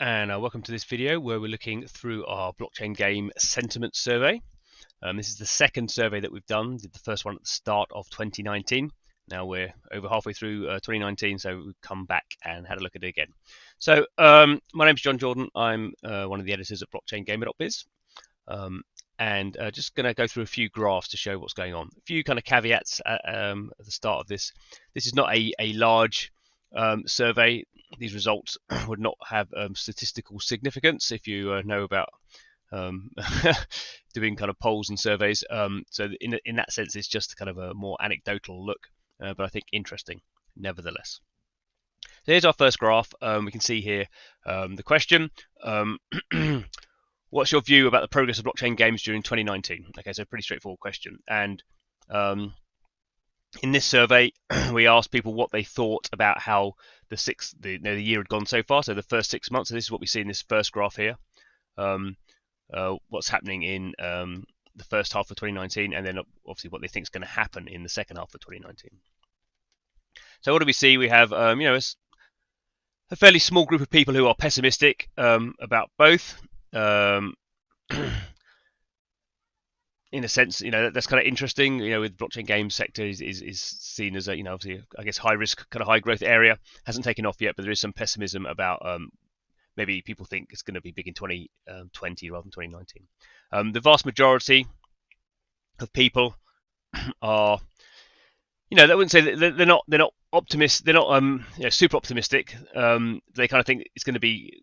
And welcome to this video where we're looking through our blockchain game sentiment survey. This is the second survey that we've done. Did the first one at the start of 2019. Now we're over halfway through 2019, so we've come back and had a look at it again. So my name's Jon Jordan. I'm one of the editors at blockchaingamer.biz. And just going to go through a few graphs to show what's going on. A few kind of caveats at the start of this. This is not a large survey. These results would not have statistical significance if you know about doing kind of polls and surveys. So in that sense, it's just kind of a more anecdotal look, but I think interesting nevertheless. So here's our first graph. We can see here the question. What's your view about the progress of blockchain games during 2019? Okay, so pretty straightforward question. And in this survey, we asked people what they thought about how the year had gone so far. So the first 6 months. So this is what we see in this first graph here. What's happening in the first half of 2019, and then obviously what they think is going to happen in the second half of 2019. So what do we see? We have a fairly small group of people who are pessimistic about both. In a sense, that's kind of interesting. With blockchain game sector is seen as a, obviously, I guess, high risk, kind of high growth area. Hasn't taken off yet, but there is some pessimism about maybe people think it's going to be big in 2020 rather than 2019. The vast majority of people are, they wouldn't say that they're not optimists. They're not super optimistic. They kind of think it's going to be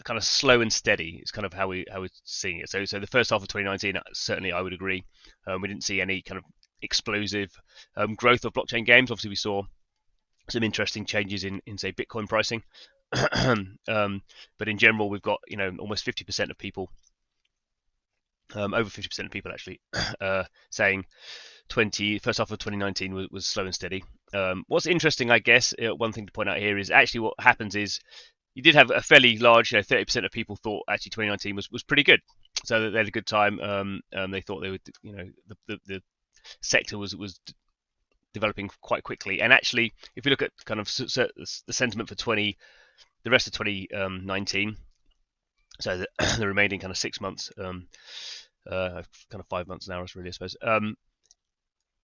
kind of slow and steady. It's kind of how we're seeing it. So the first half of 2019, certainly I would agree. We didn't see any kind of explosive growth of blockchain games. Obviously, we saw some interesting changes in say Bitcoin pricing, but in general, we've got almost 50% of people, over 50% of people actually, saying first half of 2019 was slow and steady. What's interesting, I guess, one thing to point out here is actually what happens is you did have a fairly large, 30% of people thought actually 2019 was pretty good. So they had a good time. They thought they would, the sector was developing quite quickly. And actually, if you look at kind of the sentiment for the rest of 2019, so the remaining kind of 6 months, kind of 5 months now, really, I suppose.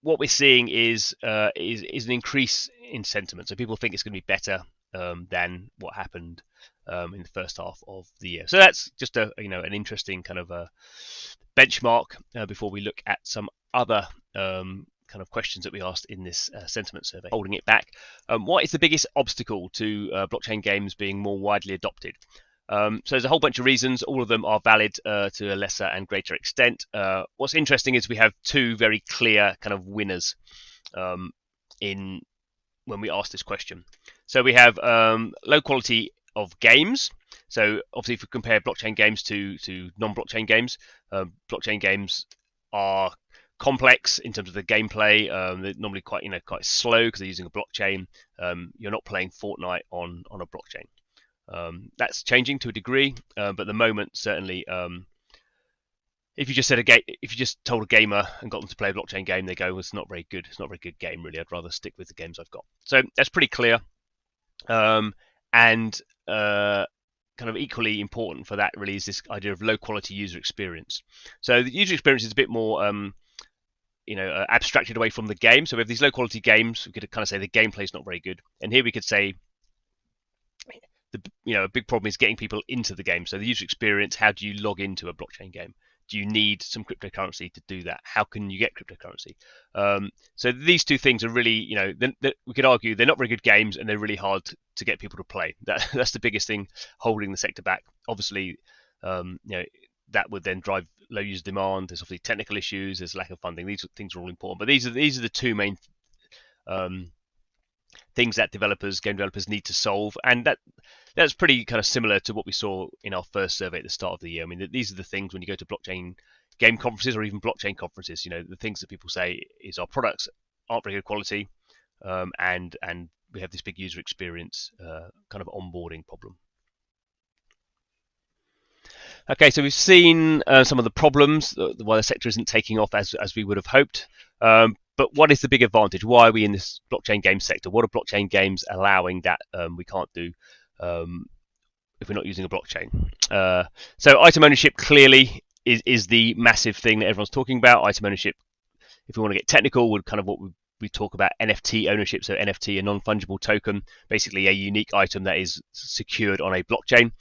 What we're seeing is an increase in sentiment. So people think it's going to be better than what happened in the first half of the year. So that's just an interesting kind of a benchmark before we look at some other kind of questions that we asked in this sentiment survey. Holding it back, what is the biggest obstacle to blockchain games being more widely adopted? So there's a whole bunch of reasons. All of them are valid to a lesser and greater extent. What's interesting is we have two very clear kind of winners in when we ask this question. So we have low quality of games. So obviously, if we compare blockchain games to non-blockchain games, blockchain games are complex in terms of the gameplay. They're normally quite slow because they're using a blockchain. You're not playing Fortnite on a blockchain. That's changing to a degree, but at the moment, certainly, if you just told a gamer and got them to play a blockchain game, they go, well, it's not very good. It's not a very good game, really. I'd rather stick with the games I've got. So that's pretty clear. And kind of equally important for that really is this idea of low quality user experience. So the user experience is a bit more abstracted away from the game. So we have these low quality games. We could kind of say the gameplay is not very good, and here we could say a big problem is getting people into the game. So the user experience, how do you log into a blockchain game? Do you need some cryptocurrency to do that? How can you get cryptocurrency? So these two things are really, we could argue they're not very good games and they're really hard to get people to play. That's the biggest thing holding the sector back. Obviously, that would then drive low user demand. There's obviously technical issues. There's lack of funding. These things are all important. But these are the two main things that game developers need to solve, and that's pretty kind of similar to what we saw in our first survey at the start of the year. I mean, these are the things when you go to blockchain game conferences or even blockchain conferences, the things that people say is our products aren't very good quality, and we have this big user experience kind of onboarding problem. Okay, so we've seen some of the problems, why the sector isn't taking off as we would have hoped. But what is the big advantage? Why are we in this blockchain game sector? What are blockchain games allowing that we can't do? if we're not using a blockchain. So item ownership clearly is the massive thing that everyone's talking about. Item ownership, if we want to get technical, would kind of what we talk about NFT ownership. So NFT, a non-fungible token, basically a unique item that is secured on a blockchain.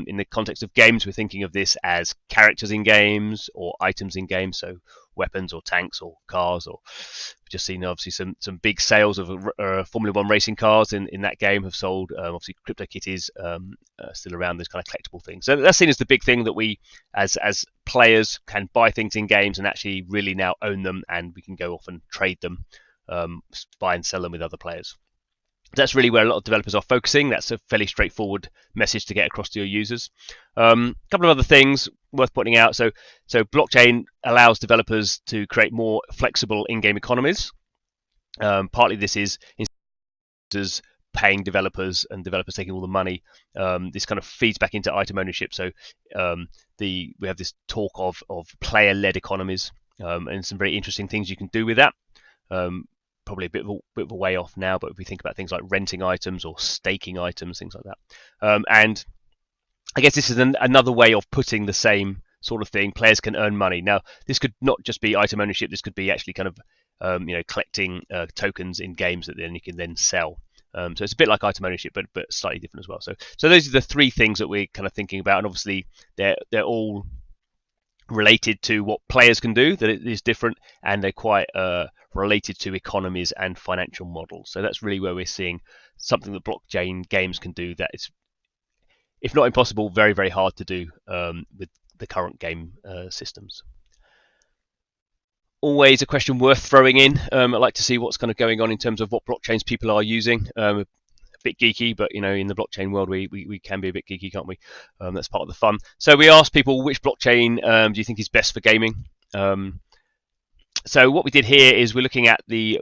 In the context of games, we're thinking of this as characters in games or items in games, so weapons or tanks or cars. Or we've just seen obviously some big sales of Formula One racing cars in that game have sold. Obviously, CryptoKitties still around, those kind of collectible things. So that's seen as the big thing that we, as players, can buy things in games and actually really now own them, and we can go off and trade them, buy and sell them with other players. That's really where a lot of developers are focusing. That's a fairly straightforward message to get across to your users. A couple of other things worth pointing out. So blockchain allows developers to create more flexible in-game economies. Partly this is users paying developers and developers taking all the money. This kind of feeds back into item ownership. So we have this talk of player-led economies, and some very interesting things you can do with that. Probably a bit of a way off now, but if we think about things like renting items or staking items, things like that. And I guess this is another way of putting the same sort of thing. Players can earn money. Now, this could not just be item ownership. This could be actually kind of collecting tokens in games that then you can then sell. So it's a bit like item ownership, but slightly different as well. So those are the three things that we're kind of thinking about, and obviously they're all related to what players can do, that it is different, and they're quite related to economies and financial models. So that's really where we're seeing something that blockchain games can do that is, if not impossible, very, very hard to do with the current game systems. Always a question worth throwing in. I'd like to see what's kind of going on in terms of what blockchains people are using. A bit geeky, but in the blockchain world we can be a bit geeky, can't we? That's part of the fun. So we asked people, which blockchain do you think is best for gaming? So what we did here is we're looking at we've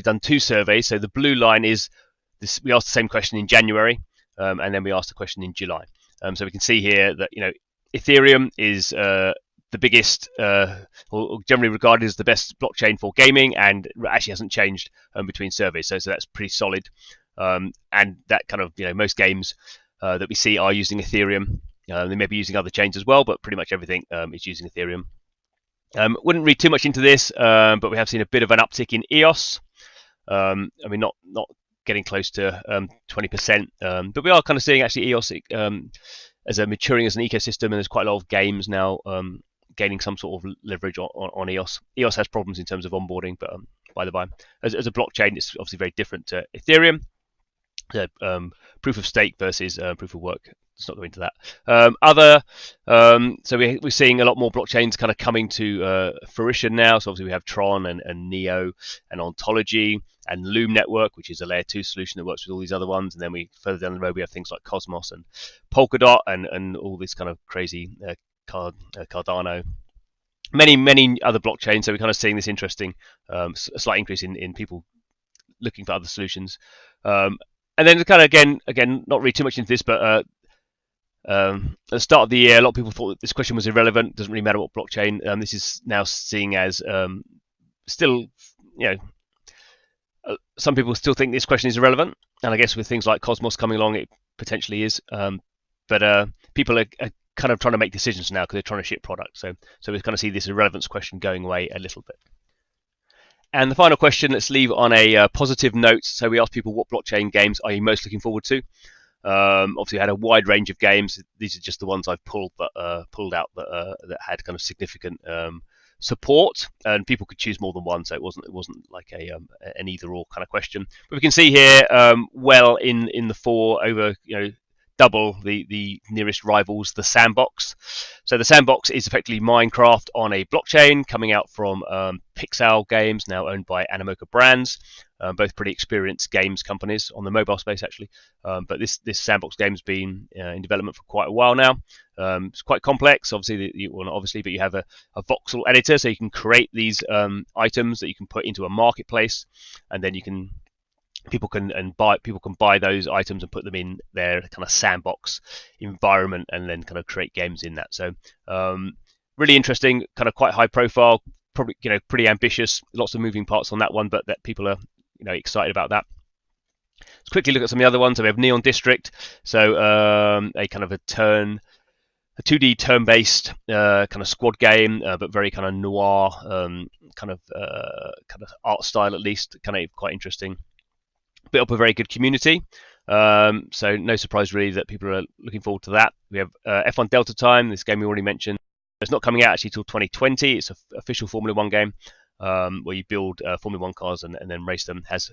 done two surveys. So the blue line is this, we asked the same question in January, and then we asked the question in July. So we can see here that Ethereum is the biggest, or generally regarded as the best blockchain for gaming, and actually hasn't changed between surveys. So that's pretty solid. And that kind of, most games that we see are using Ethereum. They may be using other chains as well, but pretty much everything is using Ethereum. Wouldn't read too much into this, but we have seen a bit of an uptick in EOS. Not getting close to 20%, but we are kind of seeing actually EOS as maturing as an ecosystem, and there's quite a lot of games now gaining some sort of leverage on EOS. EOS has problems in terms of onboarding, but by the by, as a blockchain, it's obviously very different to Ethereum. Proof of stake versus proof of work. Let's not go into that. So we're seeing a lot more blockchains kind of coming to fruition now. So obviously we have Tron and Neo and Ontology and Loom Network, which is a layer 2 solution that works with all these other ones. And then further down the road we have things like Cosmos and Polkadot and all this kind of crazy Cardano. Many other blockchains. So we're kind of seeing this interesting slight increase in people looking for other solutions. And then kind of again, not read too much into this, but at the start of the year, a lot of people thought that this question was irrelevant. Doesn't really matter what blockchain. This is now seen as still, some people still think this question is irrelevant, and I guess with things like Cosmos coming along, it potentially is. But people are kind of trying to make decisions now because they're trying to ship products. So we kind of see this irrelevance question going away a little bit. And the final question, let's leave on a positive note. So we asked people, what blockchain games are you most looking forward to? Obviously, I had a wide range of games. These are just the ones I've pulled out that had kind of significant support, and people could choose more than one, so it wasn't like an either or kind of question. But we can see here, well in the four over, double the nearest rivals, the Sandbox. So the Sandbox is effectively Minecraft on a blockchain, coming out from Pixel Games, now owned by Animoca Brands, both pretty experienced games companies on the mobile space actually. But this Sandbox game's been in development for quite a while now. It's quite complex, obviously, but you have a voxel editor, so you can create these items that you can put into a marketplace, and then people can buy those items and put them in their kind of sandbox environment, and then kind of create games in that. So really interesting, kind of quite high profile, probably pretty ambitious, lots of moving parts on that one, but that people are excited about that. Let's quickly look at some of the other ones. So we have Neon District, so a kind of a 2D turn-based kind of squad game, but very kind of noir, kind of art style at least, kind of quite interesting. Built up a very good community, so no surprise really that people are looking forward to that. We have F1 Delta Time, this game we already mentioned. It's not coming out actually till 2020. It's an official Formula One game where you build Formula One cars and then race them. It has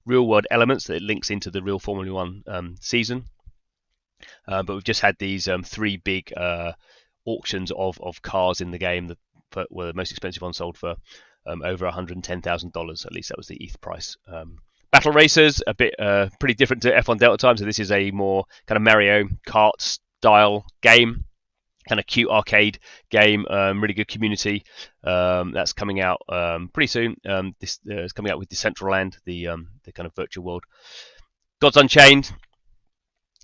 real-world elements that it links into the real Formula One season. But we've just had these 3 big auctions of cars in the game that were the most expensive one sold for over $110,000. At least that was the ETH price. Battle Racers, a bit pretty different to F1 Delta Time. So this is a more kind of Mario Kart style game, kind of cute arcade game. Really good community. That's coming out pretty soon. This is coming out with Decentraland, the kind of virtual world. Gods Unchained,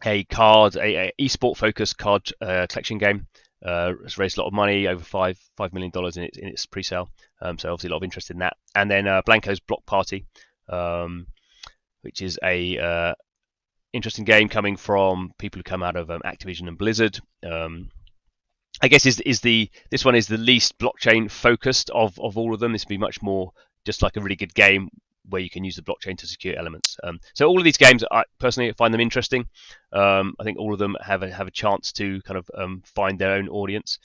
a esport focused card collection game. It's raised a lot of money, over $5 million in its pre-sale. So obviously a lot of interest in that. And then Blanco's Block Party, which is a interesting game coming from people who come out of Activision and Blizzard. I guess this one is the least blockchain focused of all of them. This would be much more just like a really good game where you can use the blockchain to secure elements. So all of these games, I personally find them interesting. I think all of them have a chance to kind of find their own audience.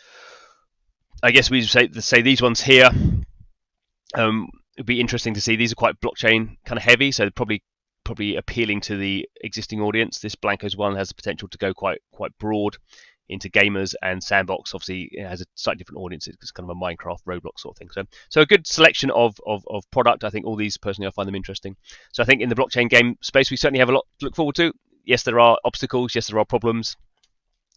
I guess we say these ones here. It'd be interesting to see. These are quite blockchain kind of heavy, so probably appealing to the existing audience. This Blancos one has the potential to go quite broad into gamers, and Sandbox obviously it has a slightly different audience. It's kind of a Minecraft, Roblox sort of thing. So a good selection of product. I think all these personally I find them interesting. So I think in the blockchain game space we certainly have a lot to look forward to. Yes, there are obstacles. Yes, there are problems.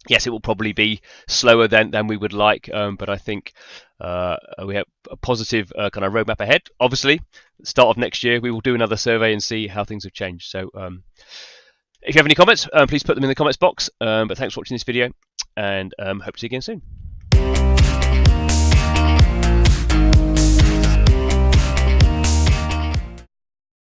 Yes, it will probably be slower than we would like, but I think we have a positive kind of roadmap ahead. Obviously, start of next year we will do another survey and see how things have changed. So if you have any comments, please put them in the comments box. But thanks for watching this video, and hope to see you again soon.